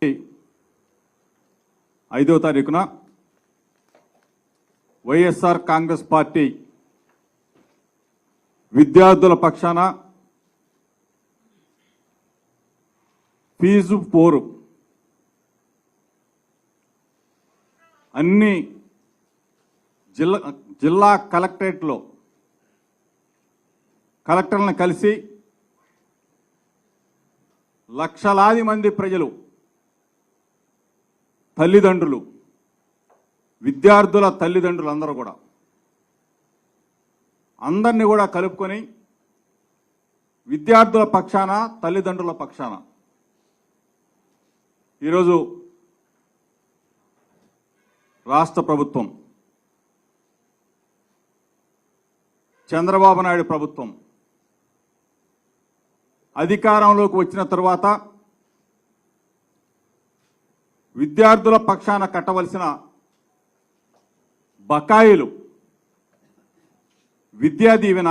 5వ తారీఖున వైఎస్ఆర్ కాంగ్రెస్ పార్టీ విద్యార్థుల పక్షాన ఫీజు పోరు అన్ని జిల్లా కలెక్టరేట్లో కలెక్టర్లను కలిసి లక్షలాది మంది ప్రజలు, తల్లిదండ్రులు, విద్యార్థుల తల్లిదండ్రులు అందరూ కూడా అందరినీ కూడా కలుపుకొని విద్యార్థుల పక్షాన, తల్లిదండ్రుల పక్షాన ఈరోజు రాష్ట్ర ప్రభుత్వం, చంద్రబాబు నాయుడు ప్రభుత్వం అధికారంలోకి వచ్చిన తరువాత విద్యార్థుల పక్షాన కట్టవలసిన బకాయిలు, విద్యా దీవెన,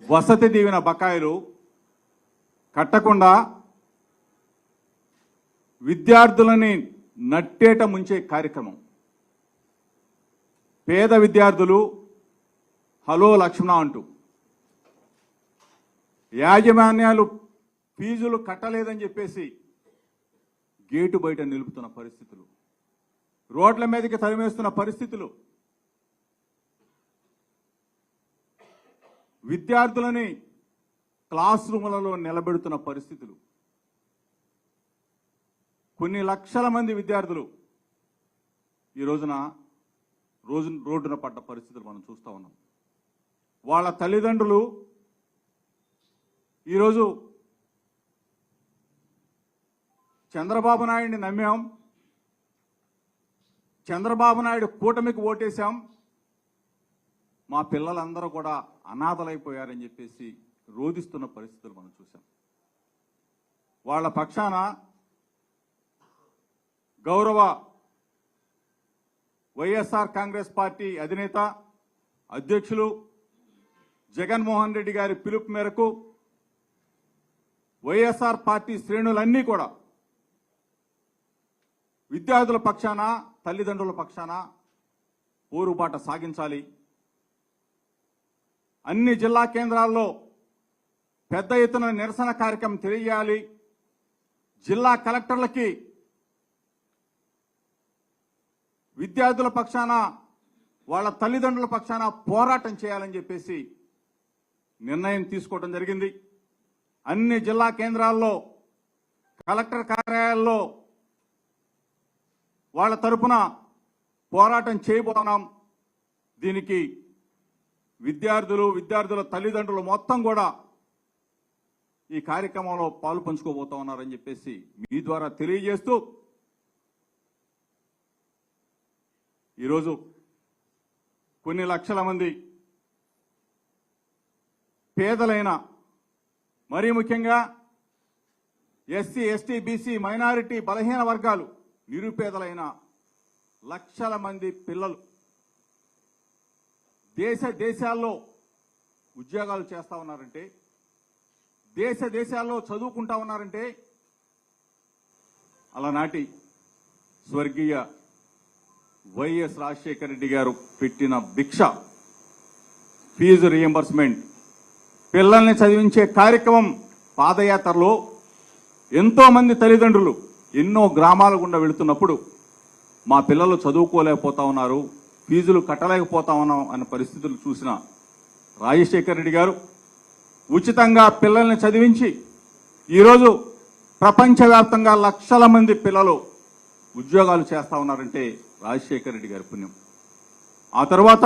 వసతి దీవెన బకాయిలు కట్టకుండా విద్యార్థులని నట్టేట ముంచే కార్యక్రమం. పేద విద్యార్థులు హలో లక్ష్మణ అంటూ యాజమాన్యాలు ఫీజులు కట్టలేదని చెప్పేసి గేటు బయట నిలుపుతున్న పరిస్థితులు, రోడ్ల మీదకి తరిమేస్తున్న పరిస్థితులు, విద్యార్థులని క్లాస్ రూములలో నిలబెడుతున్న పరిస్థితులు, కొన్ని లక్షల మంది విద్యార్థులు ఈ రోజున రోడ్డున పడ్డ పరిస్థితులు మనం చూస్తూ ఉన్నాం. వాళ్ళ తల్లిదండ్రులు ఈరోజు చంద్రబాబు నాయుడిని నమ్మాం, చంద్రబాబు నాయుడు కూటమికి ఓటేశాం, మా పిల్లలందరూ కూడా అనాథలైపోయారని చెప్పేసి రోధిస్తున్న పరిస్థితులు మనం చూసాం. వాళ్ళ పక్షాన గౌరవ వైఎస్ఆర్ కాంగ్రెస్ పార్టీ అధినేత, అధ్యక్షులు జగన్మోహన్ రెడ్డి గారి పిలుపు మేరకు వైఎస్ఆర్ పార్టీ శ్రేణులన్నీ కూడా విద్యార్థుల పక్షాన, తల్లిదండ్రుల పక్షాన పోరుబాట సాగించాలి. అన్ని జిల్లా కేంద్రాల్లో పెద్ద ఎత్తున నిరసన కార్యక్రమం తెలియజేయాలి. జిల్లా కలెక్టర్లకి విద్యార్థుల పక్షాన, వాళ్ళ తల్లిదండ్రుల పక్షాన పోరాటం చేయాలని చెప్పేసి నిర్ణయం తీసుకోవడం జరిగింది. అన్ని జిల్లా కేంద్రాల్లో, కలెక్టర్ కార్యాలయాల్లో వాళ్ళ తరపున పోరాటం చేయబోతున్నాం. దీనికి విద్యార్థుల తల్లిదండ్రులు మొత్తం కూడా ఈ కార్యక్రమంలో పాలు పంచుకోబోతా ఉన్నారని చెప్పేసి మీ ద్వారా తెలియజేస్తూ, ఈరోజు కొన్ని లక్షల మంది పేదలైన, మరీ ముఖ్యంగా ఎస్సీ, ఎస్టీ, బీసీ, మైనారిటీ, బలహీన వర్గాలు, నిరుపేదలైన లక్షల మంది పిల్లలు దేశాల్లో ఉద్యోగాలు చేస్తూ ఉన్నారంటే, దేశాల్లో చదువుకుంటా ఉన్నారంటే అలనాటి స్వర్గీయ వైఎస్ రాజశేఖర రెడ్డి గారు పెట్టిన భిక్ష, ఫీజు రీఎంబర్స్మెంట్, పిల్లల్ని చదివించే కార్యక్రమం పాదయాత్రలో ఎంతో మంది తల్లిదండ్రులు ఎన్నో గ్రామాల గుండా వెళుతున్నప్పుడు మా పిల్లలు చదువుకోలేకపోతా ఉన్నారు, ఫీజులు కట్టలేకపోతా ఉన్నాం అనే పరిస్థితులు చూసిన రాజశేఖర రెడ్డి గారు ఉచితంగా పిల్లల్ని చదివించి ఈరోజు ప్రపంచవ్యాప్తంగా లక్షల మంది పిల్లలు ఉద్యోగాలు చేస్తూ ఉన్నారంటే రాజశేఖర రెడ్డి గారి పుణ్యం. ఆ తర్వాత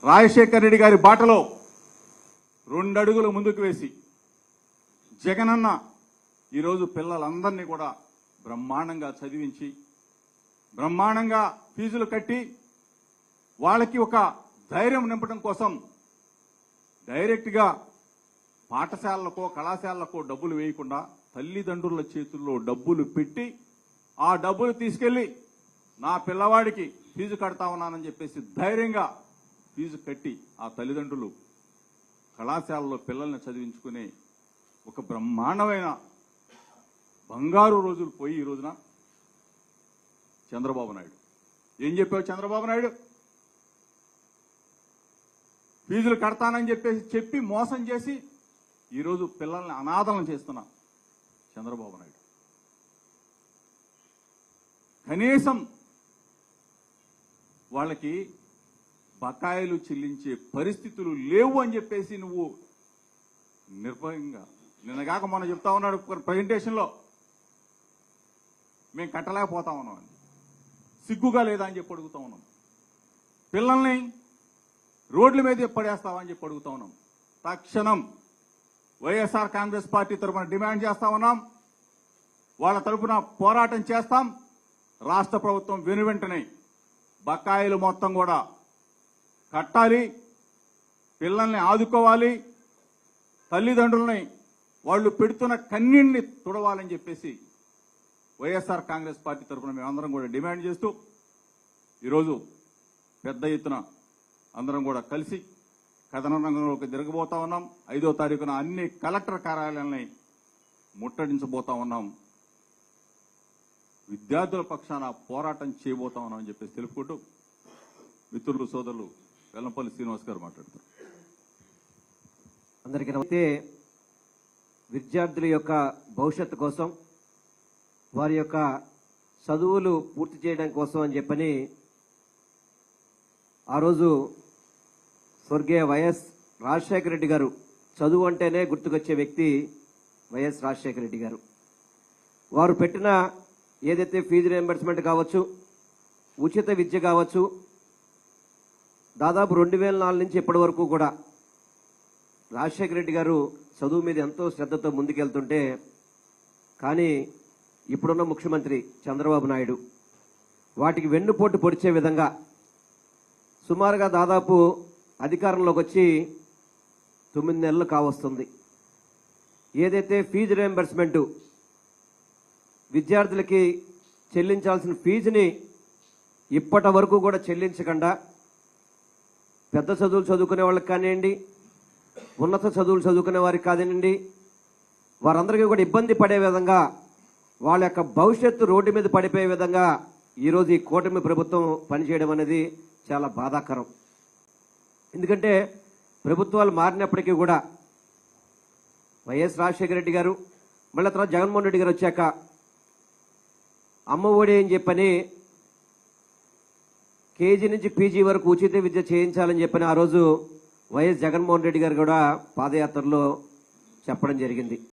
రాజశేఖర రెడ్డి గారి బాటలో 2 అడుగులు ముందుకు వేసి జగనన్న ఈరోజు పిల్లలందరినీ కూడా బ్రహ్మాండంగా చదివించి, బ్రహ్మాండంగా ఫీజులు కట్టి, వాళ్ళకి ఒక ధైర్యం నింపడం కోసం డైరెక్ట్గా పాఠశాలలకో, కళాశాలలకో డబ్బులు వేయకుండా తల్లిదండ్రుల చేతుల్లో డబ్బులు పెట్టి, ఆ డబ్బులు తీసుకెళ్లి నా పిల్లవాడికి ఫీజు కడతా ఉన్నానని చెప్పేసి ధైర్యంగా ఫీజు కట్టి ఆ తల్లిదండ్రులు కళాశాలలో పిల్లల్ని చదివించుకునే ఒక బ్రహ్మాండమైన బంగారు రోజులు పోయి ఈ రోజున చంద్రబాబు నాయుడు ఏం చెప్పావు? చంద్రబాబు నాయుడు ఫీజులు కడతానని చెప్పి మోసం చేసి ఈరోజు పిల్లల్ని అనాథలను చేస్తున్నా చంద్రబాబు నాయుడు. కనీసం వాళ్ళకి బకాయిలు చెల్లించే పరిస్థితులు లేవు అని చెప్పేసి నువ్వు నిర్భయంగా నిన్నగాక మొన్న చెప్తా ఉన్నాడు ప్రజెంటేషన్లో, మేము కట్టలేకపోతా ఉన్నాం అని. సిగ్గుగా లేదా అని చెప్పి అడుగుతా ఉన్నాం. పిల్లల్ని రోడ్ల మీద పడేస్తావని చెప్పి అడుగుతా ఉన్నాం. తక్షణం వైఎస్ఆర్ కాంగ్రెస్ పార్టీ తరఫున డిమాండ్ చేస్తా ఉన్నాం. వాళ్ళ తరఫున పోరాటం చేస్తాం. రాష్ట్ర ప్రభుత్వం వెనువెంటనే బకాయిలు మొత్తం కూడా కట్టాలి, పిల్లల్ని ఆదుకోవాలి, తల్లిదండ్రులని వాళ్ళు పెడుతున్న కన్నీళ్ని తుడవాలని చెప్పేసి వైఎస్ఆర్ కాంగ్రెస్ పార్టీ తరఫున మేమందరం కూడా డిమాండ్ చేస్తూ ఈరోజు పెద్ద ఎత్తున అందరం కూడా కలిసి కథన రంగంలోకి తిరగబోతా ఉన్నాం. 5వ తారీఖున అన్ని కలెక్టర్ కార్యాలయాలని ముట్టడించబోతా ఉన్నాం. విద్యార్థుల పక్షాన పోరాటం చేయబోతా ఉన్నామని చెప్పేసి తెలుపుకుంటూ మిత్రులు సోదరులు వెల్లంపల్లి శ్రీనివాస్ గారు మాట్లాడతారు. అందరికీ నమస్తే. విద్యార్థుల యొక్క భవిష్యత్తు కోసం, వారి యొక్క చదువులు పూర్తి చేయడం కోసం అని చెప్పని ఆ రోజు స్వర్గీయ వైఎస్ రాజశేఖర రెడ్డి గారు, చదువు అంటేనే గుర్తుకొచ్చే వ్యక్తి వైఎస్ రాజశేఖర రెడ్డి గారు, వారు పెట్టిన ఏదైతే ఫీజు రియంబర్స్మెంట్ కావచ్చు, ఉచిత విద్య కావచ్చు, దాదాపు 2004 నుంచి ఇప్పటి వరకు కూడా రాజశేఖర రెడ్డి గారు చదువు మీద ఎంతో శ్రద్ధతో ముందుకెళ్తుంటే, కానీ ఇప్పుడున్న ముఖ్యమంత్రి చంద్రబాబు నాయుడు వాటికి వెన్నుపోటు పొడిచే విధంగా సుమారుగా దాదాపు అధికారంలోకి వచ్చి 9 నెలలు కావస్తుంది. ఏదైతే ఫీజు రియంబర్స్మెంట్ విద్యార్థులకి చెల్లించాల్సిన ఫీజుని ఇప్పటి వరకు కూడా చెల్లించకుండా పెద్ద చదువులు చదువుకునే వాళ్ళకి కానివ్వండి, ఉన్నత చదువులు చదువుకునే వారికి కానివ్వండి, వారందరికీ కూడా ఇబ్బంది పడే విధంగా, వాళ్ళ యొక్క భవిష్యత్తు రోడ్డు మీద పడిపోయే విధంగా ఈరోజు ఈ కూటమి ప్రభుత్వం పనిచేయడం అనేది చాలా బాధాకరం. ఎందుకంటే ప్రభుత్వాలు మారినప్పటికీ కూడా వైఎస్ రాజశేఖర రెడ్డి గారు, మళ్ళీ తర్వాత జగన్మోహన్ రెడ్డి గారు వచ్చాక అమ్మ ఒడి అని చెప్పని కేజీ నుంచి పీజీ వరకు ఉచిత విద్య చేయించాలని చెప్పని ఆ రోజు వైఎస్ జగన్మోహన్ రెడ్డి గారు కూడా పాదయాత్రలో చెప్పడం జరిగింది.